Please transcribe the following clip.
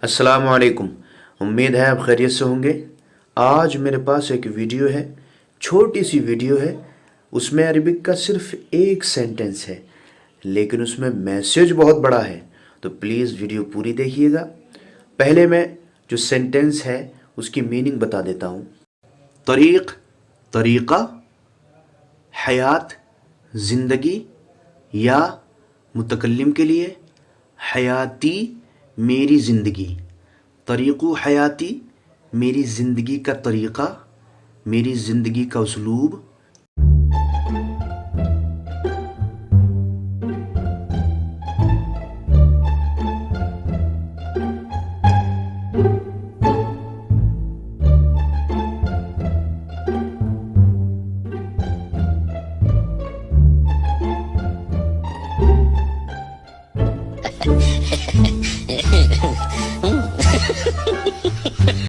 السلام علیکم. امید ہے آپ خیریت سے ہوں گے. آج میرے پاس ایک ویڈیو ہے، چھوٹی سی ویڈیو ہے. اس میں عربک کا صرف ایک سینٹنس ہے، لیکن اس میں میسیج بہت بڑا ہے. تو پلیز ویڈیو پوری دیکھیے گا. پہلے میں جو سینٹنس ہے اس کی میننگ بتا دیتا ہوں. طریق، طریقہ. حیات، زندگی. یا متکلم کے لیے حیاتی، میری زندگی. طریق حیاتی، میری زندگی کا طریقہ، میری زندگی کا اسلوب.